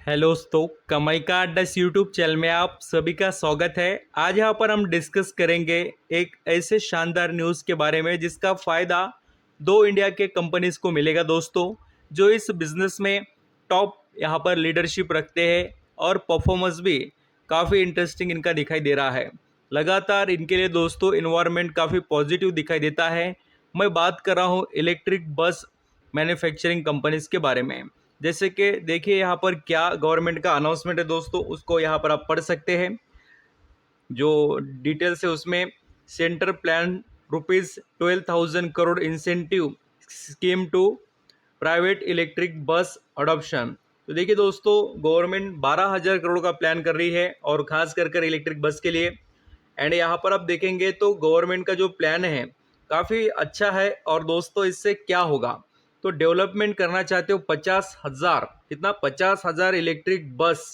Hello दोस्तों, कमाई का अड्डा इस यूट्यूब चैनल में आप सभी का स्वागत है। आज यहाँ पर हम डिस्कस करेंगे एक ऐसे शानदार न्यूज़ के बारे में जिसका फ़ायदा दो इंडिया के कंपनीज को मिलेगा दोस्तों, जो इस बिज़नेस में टॉप यहाँ पर लीडरशिप रखते हैं और परफॉर्मेंस भी काफ़ी इंटरेस्टिंग इनका दिखाई दे रहा है। लगातार इनके लिए दोस्तों इन्वायरमेंट काफ़ी पॉजिटिव दिखाई देता है। मैं बात कर रहा हूँ इलेक्ट्रिक बस मैन्युफैक्चरिंग कंपनीज के बारे में। जैसे कि देखिए यहाँ पर क्या गवर्नमेंट का अनाउंसमेंट है दोस्तों, उसको यहाँ पर आप पढ़ सकते हैं। जो डिटेल्स है उसमें center plan ₹12,000 crore incentive scheme to private electric bus adoption. तो देखिए दोस्तों, गवर्नमेंट 12,000 करोड़ का प्लान कर रही है और खास कर इलेक्ट्रिक बस के लिए। एंड यहाँ पर आप देखेंगे तो गवर्नमेंट का जो प्लान है काफ़ी अच्छा है। और दोस्तों इससे क्या होगा, तो डेवलपमेंट करना चाहते हो 50,000, कितना 50,000 इलेक्ट्रिक बस।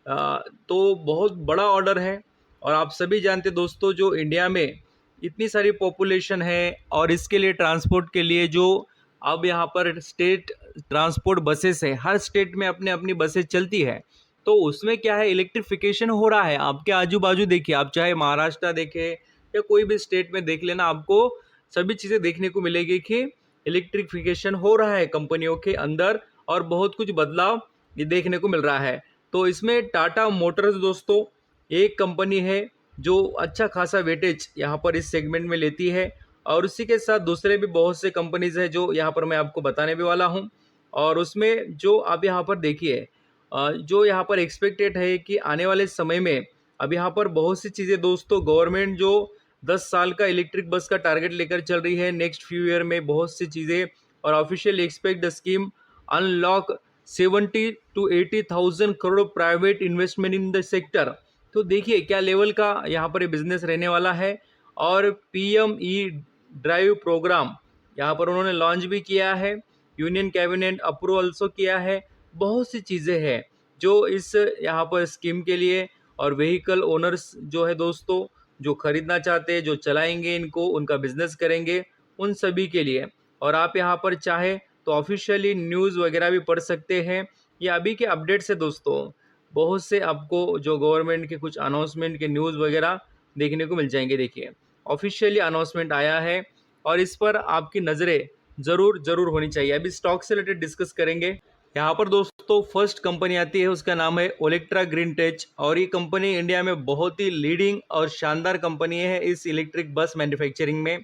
तो बहुत बड़ा ऑर्डर है। और आप सभी जानते हैं दोस्तों, जो इंडिया में इतनी सारी पॉपुलेशन है और इसके लिए ट्रांसपोर्ट के लिए जो अब यहाँ पर स्टेट ट्रांसपोर्ट बसेस है, हर स्टेट में अपने अपनी बसेस चलती है। तो उसमें क्या है, इलेक्ट्रिफिकेशन हो रहा है। आपके आजू बाजू देखिए, आप चाहे महाराष्ट्र देखें या कोई भी स्टेट में देख लेना, आपको सभी चीज़ें देखने को मिलेगी कि इलेक्ट्रिफिकेशन हो रहा है कंपनियों के अंदर और बहुत कुछ बदलाव ये देखने को मिल रहा है। तो इसमें टाटा मोटर्स दोस्तों एक कंपनी है जो अच्छा खासा वेटेज यहाँ पर इस सेगमेंट में लेती है। और उसी के साथ दूसरे भी बहुत से कंपनीज है जो यहाँ पर मैं आपको बताने भी वाला हूँ। और उसमें जो आप यहाँ पर देखिए, जो यहाँ पर एक्सपेक्टेड है कि आने वाले समय में अब यहाँ पर बहुत सी चीज़ें दोस्तों, गवर्नमेंट जो 10 साल का इलेक्ट्रिक बस का टारगेट लेकर चल रही है, नेक्स्ट फ्यू ईयर में बहुत सी चीज़ें। और official expect the scheme unlock 70 to 80,000 crore private investment in the sector. तो देखिए क्या लेवल का यहाँ पर ये बिजनेस रहने वाला है। और PME ड्राइव प्रोग्राम यहाँ पर उन्होंने लॉन्च भी किया है, यूनियन कैबिनेट अप्रूव ऑल्सो किया है। बहुत सी चीज़ें हैं जो इस यहाँ पर स्कीम के लिए। और व्हीकल ओनर्स जो है दोस्तों, जो खरीदना चाहते हैं, जो चलाएंगे इनको, उनका बिजनेस करेंगे, उन सभी के लिए। और आप यहाँ पर चाहे तो ऑफिशियली न्यूज़ वगैरह भी पढ़ सकते हैं। ये अभी के अपडेट्स है दोस्तों, बहुत से आपको जो गवर्नमेंट के कुछ अनाउंसमेंट के न्यूज़ वगैरह देखने को मिल जाएंगे। देखिए ऑफिशियली अनाउंसमेंट आया है और इस पर आपकी नज़रें ज़रूर ज़रूर होनी चाहिए। अभी स्टॉक से रिलेटेड डिस्कस करेंगे। यहाँ पर दोस्तों फर्स्ट कंपनी आती है, उसका नाम है ओलेक्ट्रा ग्रीन टेच। और ये कंपनी इंडिया में बहुत ही लीडिंग और शानदार कंपनी है इस इलेक्ट्रिक बस मैन्युफैक्चरिंग में।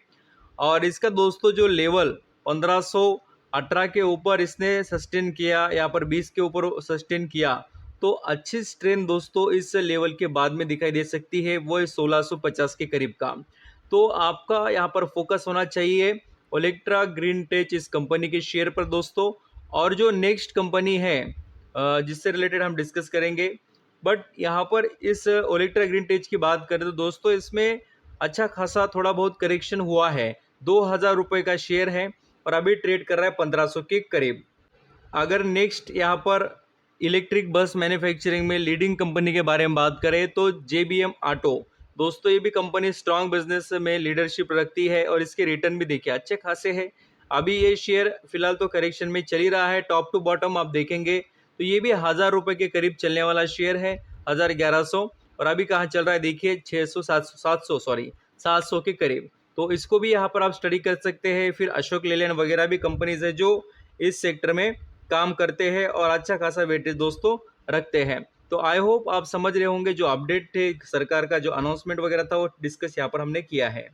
और इसका दोस्तों जो लेवल 1518 के ऊपर इसने सस्टेन किया, यहाँ पर 20 के ऊपर सस्टेन किया। तो अच्छी स्ट्रेंथ दोस्तों इस लेवल के बाद में दिखाई दे सकती है, वो है 1650 के करीब का। तो आपका यहाँ पर फोकस होना चाहिए ओलेक्ट्रा ग्रीन टेच इस कंपनी के शेयर पर दोस्तों। और जो नेक्स्ट कंपनी है जिससे रिलेटेड हम डिस्कस करेंगे, बट यहाँ पर इस ओलेक्ट्रा ग्रीन टेच की बात करें तो दोस्तों इसमें अच्छा खासा थोड़ा बहुत करेक्शन हुआ है। 2,000 रुपये का शेयर है और अभी ट्रेड कर रहा है 1500 के करीब। अगर नेक्स्ट यहाँ पर इलेक्ट्रिक बस मैन्युफैक्चरिंग में लीडिंग कंपनी के बारे में बात करें तो JBM ऑटो दोस्तों, ये भी कंपनी स्ट्रांग बिजनेस में लीडरशिप रखती है और इसके रिटर्न भी देखिए अच्छे खासे हैं। अभी ये शेयर फिलहाल तो करेक्शन में चल ही रहा है, टॉप टू बॉटम आप देखेंगे तो ये भी 1,000 रुपये के करीब चलने वाला शेयर है, 1,1100। और अभी कहाँ चल रहा है देखिए, 600 700 सॉरी 700 के करीब। तो इसको भी यहाँ पर आप स्टडी कर सकते हैं। फिर अशोक लेलैंड वगैरह भी कंपनीज है जो इस सेक्टर में काम करते हैं और अच्छा खासा वेटेज दोस्तों रखते हैं। तो आई होप आप समझ रहे होंगे, जो अपडेट थे सरकार का, जो अनाउंसमेंट वगैरह था, वो डिस्कस यहाँ पर हमने किया है।